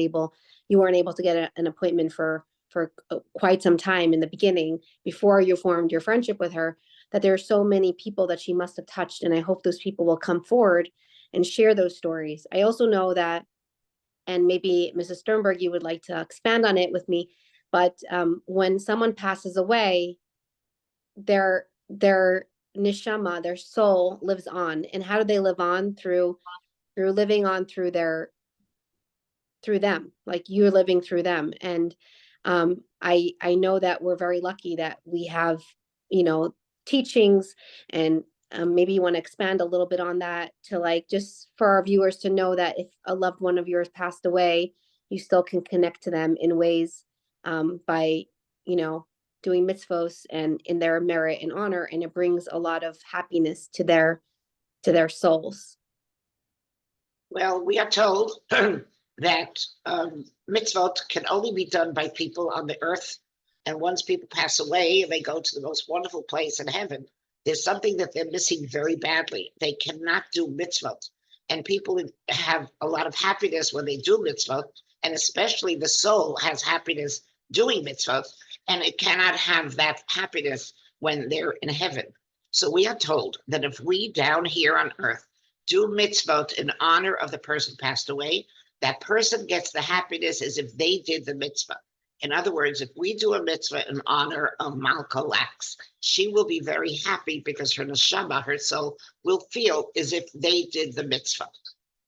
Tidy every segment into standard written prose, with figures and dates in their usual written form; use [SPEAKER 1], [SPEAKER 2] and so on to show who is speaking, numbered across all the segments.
[SPEAKER 1] you weren't able to get an appointment for quite some time in the beginning before you formed your friendship with her, that there are so many people that she must have touched. And I hope those people will come forward and share those stories. I also know that, and maybe Mrs. Sternberg, you would like to expand on it with me, but when someone passes away, their neshama, their soul lives on. And how do they live on? Through living on through them, like you're living through them. And I know that we're very lucky that we have, teachings, and maybe you want to expand a little bit on that, to like, just for our viewers to know that if a loved one of yours passed away, you still can connect to them in ways, by, doing mitzvos and in their merit and honor, and it brings a lot of happiness to their souls.
[SPEAKER 2] Well, we are told that mitzvot can only be done by people on the earth. And once people pass away and they go to the most wonderful place in heaven, there's something that they're missing very badly. They cannot do mitzvot. And people have a lot of happiness when they do mitzvot, and especially the soul has happiness doing mitzvot, and it cannot have that happiness when they're in heaven. So we are told that if we down here on earth do mitzvot in honor of the person passed away, that person gets the happiness as if they did the mitzvah. In other words, if we do a mitzvah in honor of Malka Lax, she will be very happy because her neshama, her soul, will feel as if they did the mitzvah.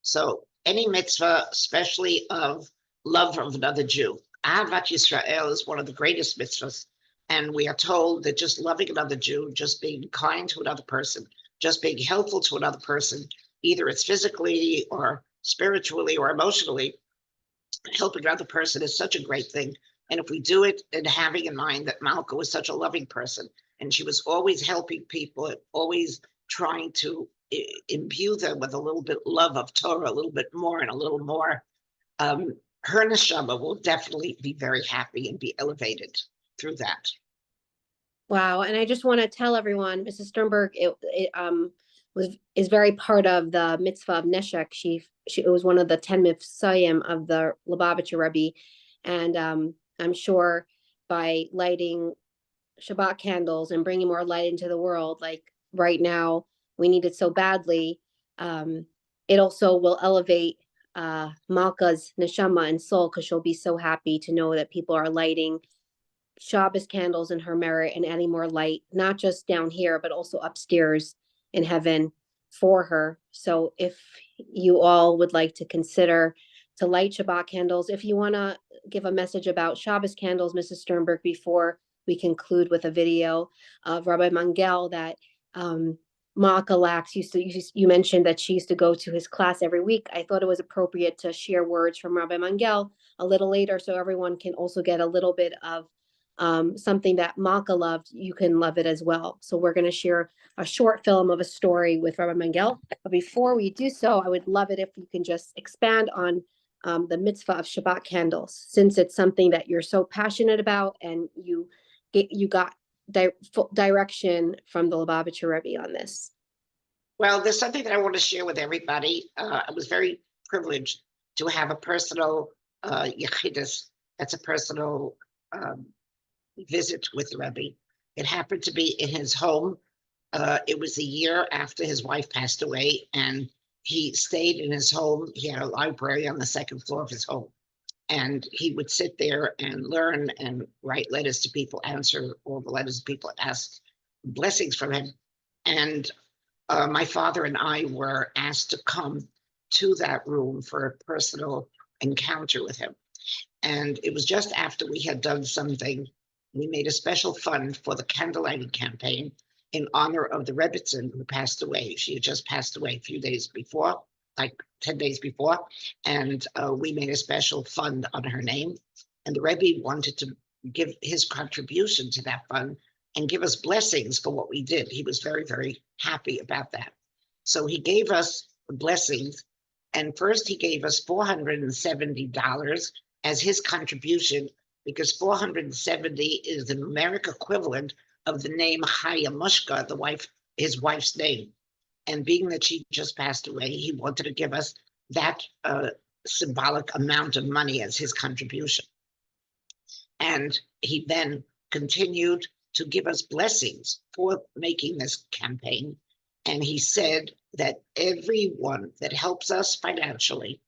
[SPEAKER 2] So any mitzvah, especially of love of another Jew, Ahavat Yisrael is one of the greatest mitzvahs. And we are told that just loving another Jew, just being kind to another person, just being helpful to another person, either it's physically or spiritually or emotionally, helping another person is such a great thing. And if we do it and having in mind that Malka was such a loving person, and she was always helping people, always trying to imbue them with a little bit love of Torah, a little bit more and a little more, her neshama will definitely be very happy and be elevated through that.
[SPEAKER 1] Wow. And I just want to tell everyone, Mrs. Sternberg, is very part of the mitzvah of Neshek. It was one of the 10 mitzvahs of the Lubavitcher Rebbe. And I'm sure by lighting Shabbat candles and bringing more light into the world, like right now, we need it so badly. It also will elevate Malka's neshama and soul, because she'll be so happy to know that people are lighting Shabbos candles in her merit and adding more light, not just down here, but also upstairs in heaven for her. So if you all would like to consider to light Shabbat candles, if you want to give a message about Shabbos candles, Mrs. Sternberg, before we conclude with a video of Rabbi Mangel that Malka Lax you mentioned that she used to go to his class every week. I thought it was appropriate to share words from Rabbi Mangel a little later, so everyone can also get a little bit of something that Malka loved. You can love it as well. So we're going to share a short film of a story with Rabbi Mangel. But before we do so, I would love it if you can just expand on the mitzvah of Shabbat candles, since it's something that you're so passionate about, and you got direction from the Lubavitcher Rebbe on this.
[SPEAKER 2] Well, there's something that I want to share with everybody. I was very privileged to have a personal yechidus. That's a personal visit with the Rebbe. It happened to be in his home. It was a year after his wife passed away, and he stayed in his home. He had a library on the second floor of his home, and he would sit there and learn and write letters to people, answer all the letters people asked, blessings from him. And my father and I were asked to come to that room for a personal encounter with him. And it was just after we had done something. We made a special fund for the candlelighting campaign in honor of the Rebbitzin who passed away. She had just passed away a few days before, like 10 days before. And we made a special fund on her name. And the Rebbe wanted to give his contribution to that fund and give us blessings for what we did. He was very, very happy about that. So he gave us blessings. And first he gave us $470 as his contribution, because 470 is the numeric equivalent of the name Chaya Mushka, his wife's name. And being that she just passed away, he wanted to give us that symbolic amount of money as his contribution. And he then continued to give us blessings for making this campaign. And he said that everyone that helps us financially,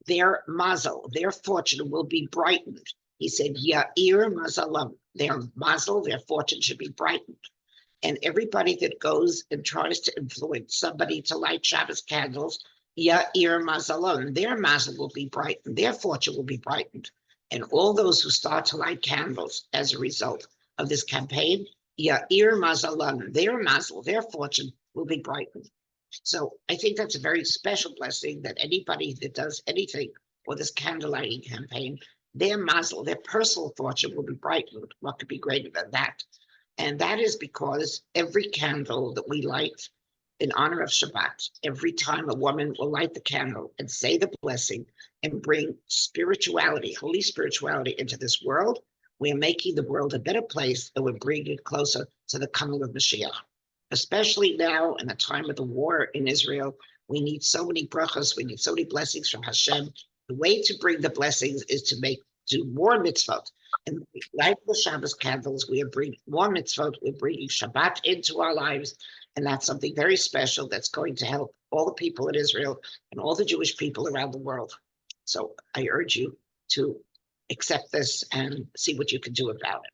[SPEAKER 2] their mazel, their fortune will be brightened. He said, Ya'ir mazalam, their mazel, their fortune should be brightened. And everybody that goes and tries to influence somebody to light Shabbos candles, Ya'ir mazalam, their mazel will be brightened, their fortune will be brightened. And all those who start to light candles as a result of this campaign, Ya'ir mazalam, their mazel, their fortune will be brightened. So I think that's a very special blessing that anybody that does anything for this candle lighting campaign, their mazel, their personal fortune will be brightened. What could be greater than that? And that is because every candle that we light in honor of Shabbat, every time a woman will light the candle and say the blessing and bring spirituality, holy spirituality into this world, we're making the world a better place and we're bringing it closer to the coming of Mashiach. Especially now in the time of the war in Israel, we need so many brachas, we need so many blessings from Hashem. The way to bring the blessings is to do more mitzvot. And like the Shabbos candles, we are bringing more mitzvot, we're bringing Shabbat into our lives, and that's something very special that's going to help all the people in Israel and all the Jewish people around the world. So I urge you to accept this and see what you can do about it.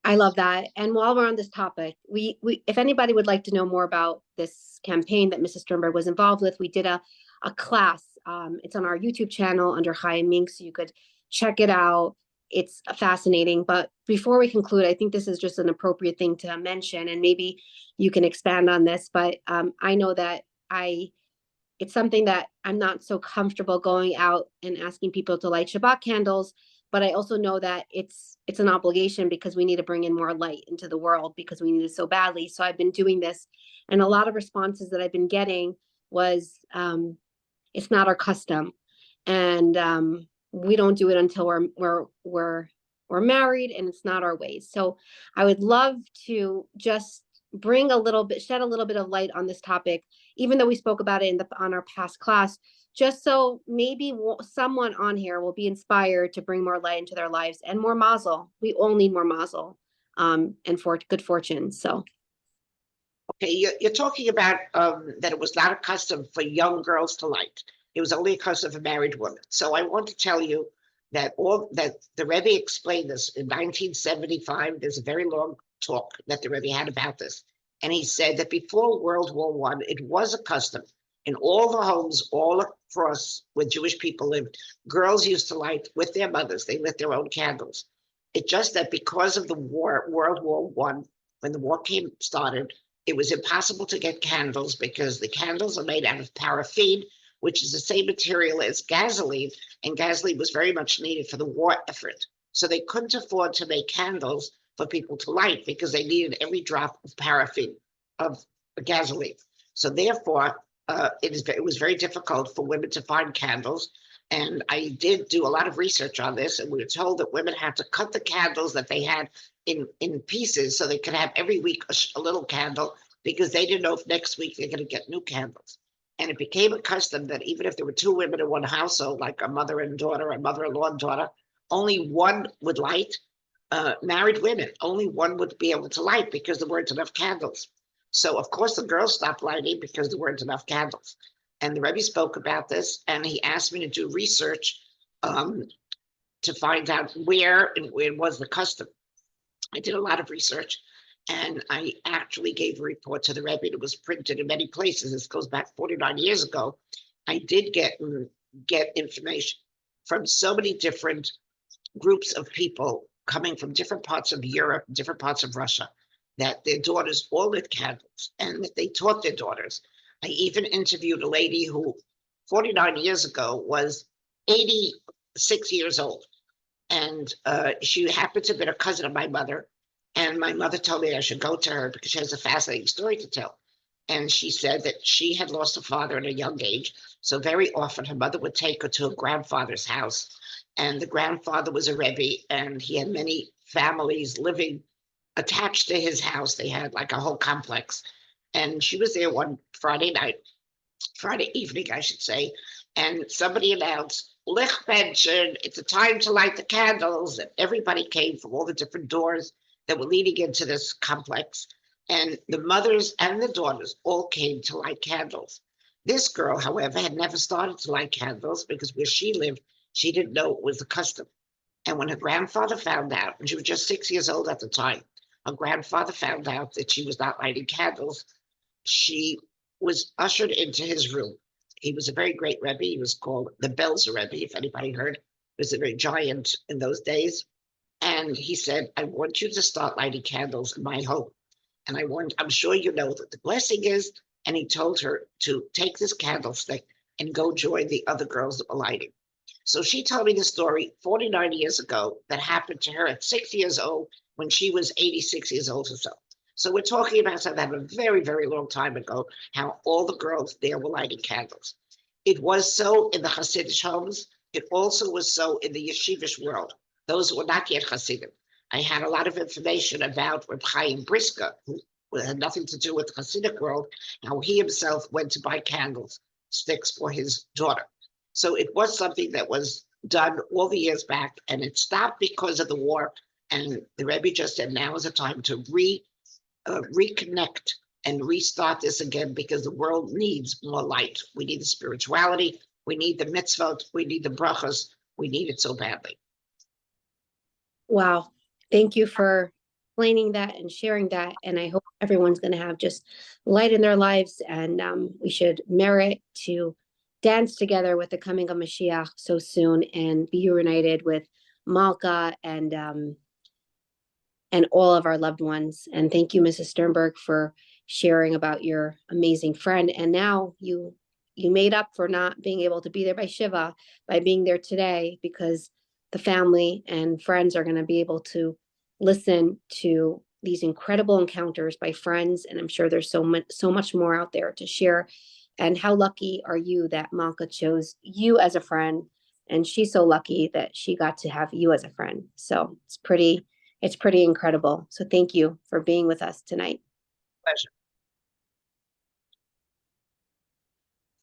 [SPEAKER 1] I love that. And while we're on this topic, we if anybody would like to know more about this campaign that Mrs. Sternberg was involved with, we did a class. It's on our YouTube channel under Chaim Mink, so you could check it out. It's fascinating. But before we conclude, I think this is just an appropriate thing to mention, and maybe you can expand on this. But I know that it's something that I'm not so comfortable going out and asking people to light Shabbat candles. But I also know that it's an obligation because we need to bring in more light into the world because we need it so badly. So I've been doing this, and a lot of responses that I've been getting was it's not our custom, and we don't do it until we're married, and it's not our ways. So I would love to just shed a little bit of light on this topic, even though we spoke about it on our past class, just so maybe someone on here will be inspired to bring more light into their lives and more mazel. We all need more mazel and for good fortune. So.
[SPEAKER 2] Okay, you're talking about that it was not a custom for young girls to light. It was only a custom for married women. So I want to tell you that the Rebbe explained this in 1975. There's a very long talk that the Rebbe had about this. And he said that before World War I, it was a custom in all the homes all across where Jewish people lived. Girls used to light with their mothers. They lit their own candles. It's just that because of the war, World War I, when the war started, it was impossible to get candles because the candles are made out of paraffin, which is the same material as gasoline, and gasoline was very much needed for the war effort. So they couldn't afford to make candles for people to light because they needed every drop of paraffin, of gasoline. So therefore, it was very difficult for women to find candles. And I did do a lot of research on this, and we were told that women had to cut the candles that they had in pieces so they could have every week a little candle because they didn't know if next week they're going to get new candles. And it became a custom that even if there were two women in one household, like a mother and daughter, a mother-in-law and daughter, only one would light. Married women, only one would be able to light because there weren't enough candles. So of course the girls stopped lighting because there weren't enough candles. And the Rebbe spoke about this, and he asked me to do research to find out where was the custom. I did a lot of research, and I actually gave a report to the Rebbe. It was printed in many places. This goes back 49 years ago. I did get information from so many different groups of people coming from different parts of Europe, different parts of Russia, that their daughters all lit candles and that they taught their daughters. I even interviewed a lady who 49 years ago was 86 years old. And she happened to have been a cousin of my mother. And my mother told me I should go to her because she has a fascinating story to tell. And she said that she had lost her father at a young age. So very often her mother would take her to her grandfather's house. And the grandfather was a Rebbe, and he had many families living attached to his house. They had like a whole complex. And she was there one Friday evening, I should say, and somebody announced Lichtmenschen, it's a time to light the candles. And everybody came from all the different doors that were leading into this complex. And the mothers and the daughters all came to light candles. This girl, however, had never started to light candles because where she lived, she didn't know it was the custom. And when her grandfather found out, and she was just 6 years old at the time, her grandfather found out that she was not lighting candles. She was ushered into his room. He was a very great Rebbe. He was called the Belzer Rebbe, if anybody heard. He was a very giant in those days. And he said, I want you to start lighting candles in my home. And I'm sure you know that the blessing is, and he told her to take this candlestick and go join the other girls that were lighting. So she told me the story 49 years ago that happened to her at 6 years old when she was 86 years old or so. So we're talking about that a very, very long time ago, how all the girls there were lighting candles. It was so in the Hasidic homes. It also was so in the yeshivish world. Those were not yet Hasidim. I had a lot of information about Reb Chaim Brisker, who had nothing to do with the Hasidic world, how he himself went to buy candles, sticks for his daughter. So it was something that was done all the years back, and it stopped because of the war. And the Rebbe just said now is the time to reconnect and restart this again because the world needs more light. We need the spirituality, we need the mitzvot, we need the brachas, we need it so badly.
[SPEAKER 1] Wow. Thank you for explaining that and sharing that. And I hope everyone's going to have just light in their lives. And we should merit to dance together with the coming of Mashiach so soon and be reunited with Malka and all of our loved ones. And thank you, Mrs. Sternberg, for sharing about your amazing friend. And now you made up for not being able to be there by Shiva by being there today, because the family and friends are going to be able to listen to these incredible encounters by friends. And I'm sure there's so much more out there to share. And how lucky are you that Malka chose you as a friend? And she's so lucky that she got to have you as a friend. So it's pretty incredible. So thank you for being with us tonight.
[SPEAKER 2] Pleasure.